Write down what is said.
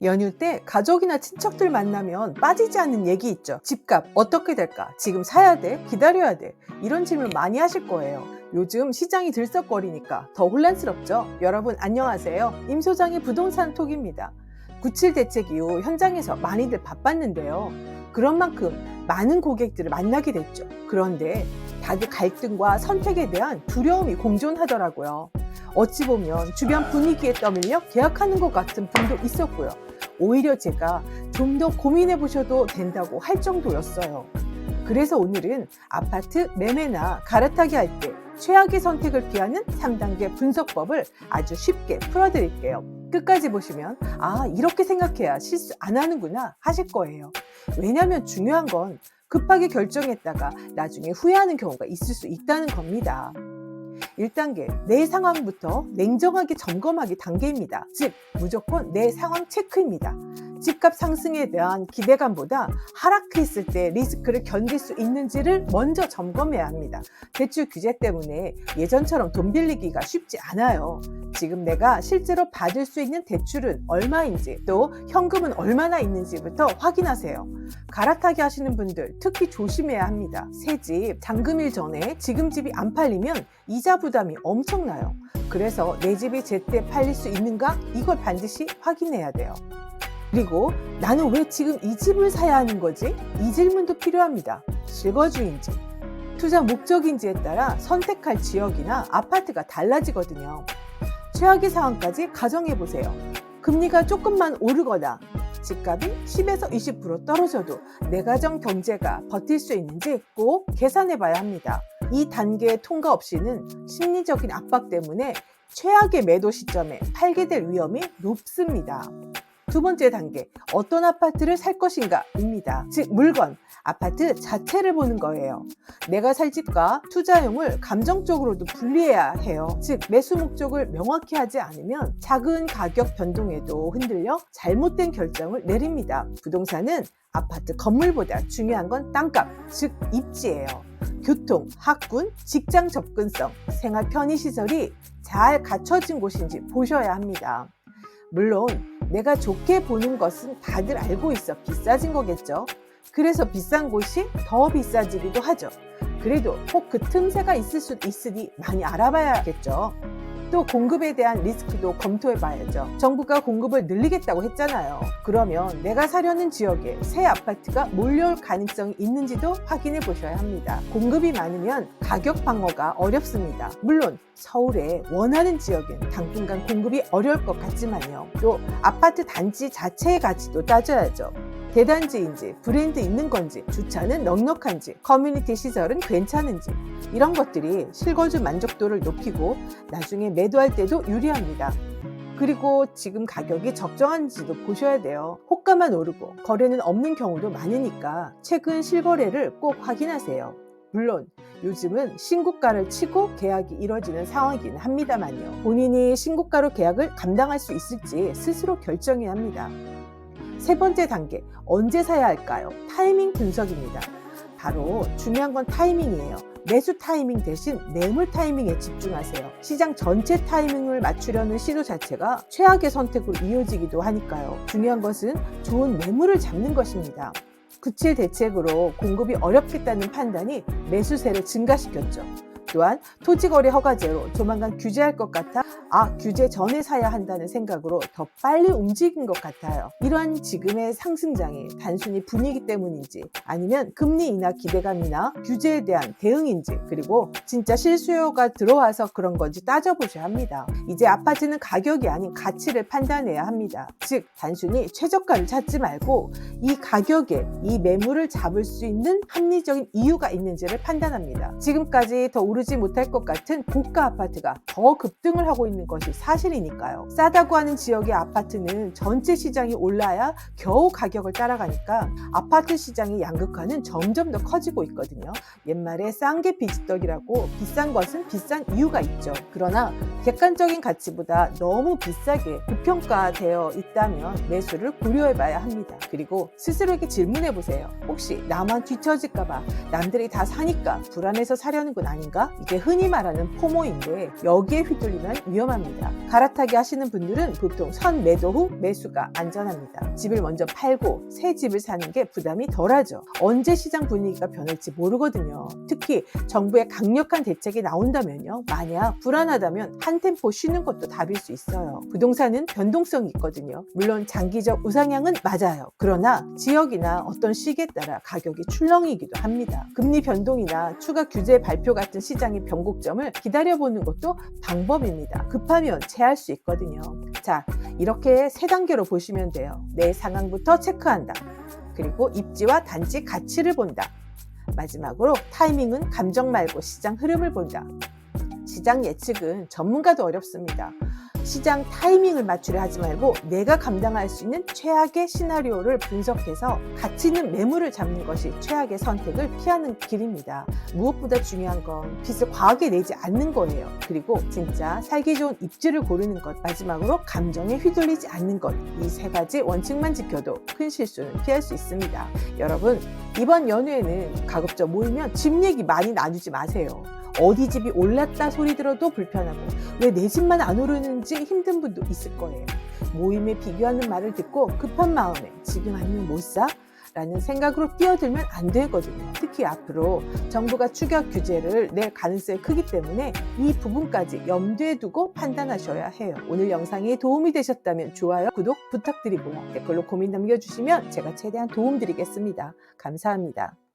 연휴 때 가족이나 친척들 만나면 빠지지 않는 얘기 있죠. 집값 어떻게 될까? 지금 사야 돼? 기다려야 돼? 이런 질문 많이 하실 거예요. 요즘 시장이 들썩거리니까 더 혼란스럽죠? 여러분 안녕하세요. 임 소장의 부동산 톡입니다. 9.7 대책 이후 현장에서 많이들 바빴는데요. 그런 만큼 많은 고객들을 만나게 됐죠. 그런데 다들 갈등과 선택에 대한 두려움이 공존하더라고요. 어찌 보면 주변 분위기에 떠밀려 계약하는 것 같은 분도 있었고요. 오히려 제가 좀 더 고민해 보셔도 된다고 할 정도였어요. 그래서 오늘은 아파트 매매나 갈아타기 할 때 최악의 선택을 피하는 3단계 분석법을 아주 쉽게 풀어드릴게요. 끝까지 보시면 이렇게 생각해야 실수 안 하는구나 하실 거예요. 왜냐하면 중요한 건 급하게 결정했다가 나중에 후회하는 경우가 있을 수 있다는 겁니다. 1단계, 내 상황부터 냉정하게 점검하기 단계입니다. 즉, 무조건 내 상황 체크입니다. 집값 상승에 대한 기대감보다 하락했을 때 리스크를 견딜 수 있는지를 먼저 점검해야 합니다. 대출 규제 때문에 예전처럼 돈 빌리기가 쉽지 않아요. 지금 내가 실제로 받을 수 있는 대출은 얼마인지, 또 현금은 얼마나 있는지부터 확인하세요. 갈아타기 하시는 분들 특히 조심해야 합니다. 새 집 잔금일 전에 지금 집이 안 팔리면 이자 부담이 엄청나요. 그래서 내 집이 제때 팔릴 수 있는가? 이걸 반드시 확인해야 돼요. 그리고 나는 왜 지금 이 집을 사야 하는 거지? 이 질문도 필요합니다. 실거주인지, 투자 목적인지에 따라 선택할 지역이나 아파트가 달라지거든요. 최악의 상황까지 가정해보세요. 금리가 조금만 오르거나 집값이 10에서 20% 떨어져도 내 가정 경제가 버틸 수 있는지 꼭 계산해봐야 합니다. 이 단계 통과 없이는 심리적인 압박 때문에 최악의 매도 시점에 팔게 될 위험이 높습니다. 두 번째 단계, 어떤 아파트를 살 것인가 입니다. 즉, 물건, 아파트 자체를 보는 거예요. 내가 살 집과 투자용을 감정적으로도 분리해야 해요. 즉, 매수 목적을 명확히 하지 않으면 작은 가격 변동에도 흔들려 잘못된 결정을 내립니다. 부동산은 아파트 건물보다 중요한 건 땅값, 즉 입지예요. 교통, 학군, 직장 접근성, 생활 편의시설이 잘 갖춰진 곳인지 보셔야 합니다. 물론 내가 좋게 보는 것은 다들 알고 있어 비싸진 거겠죠. 그래서 비싼 곳이 더 비싸지기도 하죠. 그래도 꼭 그 틈새가 있을 수 있으니 많이 알아봐야겠죠. 또 공급에 대한 리스크도 검토해 봐야죠. 정부가 공급을 늘리겠다고 했잖아요. 그러면 내가 사려는 지역에 새 아파트가 몰려올 가능성이 있는지도 확인해 보셔야 합니다. 공급이 많으면 가격 방어가 어렵습니다. 물론 서울에 원하는 지역엔 당분간 공급이 어려울 것 같지만요. 또 아파트 단지 자체의 가치도 따져야죠. 대단지인지 브랜드 있는 건지, 주차는 넉넉한지, 커뮤니티 시설은 괜찮은지, 이런 것들이 실거주 만족도를 높이고 나중에 매도할 때도 유리합니다. 그리고 지금 가격이 적정한지도 보셔야 돼요. 호가만 오르고 거래는 없는 경우도 많으니까 최근 실거래를 꼭 확인하세요. 물론 요즘은 신고가를 치고 계약이 이뤄지는 상황이긴 합니다만요. 본인이 신고가로 계약을 감당할 수 있을지 스스로 결정해야 합니다. 세 번째 단계, 언제 사야 할까요? 타이밍 분석입니다. 바로 중요한 건 타이밍이에요. 매수 타이밍 대신 매물 타이밍에 집중하세요. 시장 전체 타이밍을 맞추려는 시도 자체가 최악의 선택으로 이어지기도 하니까요. 중요한 것은 좋은 매물을 잡는 것입니다. 9.7 대책으로 공급이 어렵겠다는 판단이 매수세를 증가시켰죠. 또한 토지거래 허가제로 조만간 규제할 것 같아 규제 전에 사야 한다는 생각으로 더 빨리 움직인 것 같아요. 이러한 지금의 상승장이 단순히 분위기 때문인지 아니면 금리 인하 기대감이나 규제에 대한 대응인지, 그리고 진짜 실수요가 들어와서 그런 건지 따져보셔야 합니다. 이제 아파트는 가격이 아닌 가치를 판단해야 합니다. 즉 단순히 최저가를 찾지 말고 이 가격에 이 매물을 잡을 수 있는 합리적인 이유가 있는지를 판단합니다. 지금까지 더 오르지 못할 것 같은 고가 아파트가 더 급등을 하고 있는 것이 사실이니까요. 싸다고 하는 지역의 아파트는 전체 시장이 올라야 겨우 가격을 따라가니까 아파트 시장의 양극화는 점점 더 커지고 있거든요. 옛말에 싼 게 비지떡이라고 비싼 것은 비싼 이유가 있죠. 그러나 객관적인 가치보다 너무 비싸게 고평가되어 있다면 매수를 고려해봐야 합니다. 그리고 스스로에게 질문해보세요. 혹시 나만 뒤처질까봐, 남들이 다 사니까 불안해서 사려는 건 아닌가? 이게 흔히 말하는 포모인데 여기에 휘둘리면 위험합니다. 갈아타기 하시는 분들은 보통 선 매도 후 매수가 안전합니다. 집을 먼저 팔고 새 집을 사는 게 부담이 덜하죠. 언제 시장 분위기가 변할지 모르거든요. 특히 정부의 강력한 대책이 나온다면요. 만약 불안하다면 한 템포 쉬는 것도 답일 수 있어요. 부동산은 변동성이 있거든요. 물론 장기적 우상향은 맞아요. 그러나 지역이나 어떤 시기에 따라 가격이 출렁이기도 합니다. 금리 변동이나 추가 규제 발표 같은 시장의 변곡점을 기다려보는 것도 방법입니다. 급하면 체할 수 있거든요. 자, 이렇게 세 단계로 보시면 돼요. 내 상황부터 체크한다. 그리고 입지와 단지 가치를 본다. 마지막으로 타이밍은 감정 말고 시장 흐름을 본다. 시장 예측은 전문가도 어렵습니다. 시장 타이밍을 맞추려 하지 말고 내가 감당할 수 있는 최악의 시나리오를 분석해서 가치 있는 매물을 잡는 것이 최악의 선택을 피하는 길입니다. 무엇보다 중요한 건 빚을 과하게 내지 않는 거예요. 그리고 진짜 살기 좋은 입지를 고르는 것, 마지막으로 감정에 휘둘리지 않는 것, 이 세 가지 원칙만 지켜도 큰 실수는 피할 수 있습니다. 여러분, 이번 연휴에는 가급적 모이면 집 얘기 많이 나누지 마세요. 어디 집이 올랐다 소리 들어도 불편하고 왜 내 집만 안 오르는지 힘든 분도 있을 거예요. 모임에 비교하는 말을 듣고 급한 마음에 지금 아니면 못 사? 라는 생각으로 뛰어들면 안 되거든요. 특히 앞으로 정부가 추격 규제를 낼 가능성이 크기 때문에 이 부분까지 염두에 두고 판단하셔야 해요. 오늘 영상이 도움이 되셨다면 좋아요, 구독 부탁드리고요. 댓글로 고민 남겨주시면 제가 최대한 도움 드리겠습니다. 감사합니다.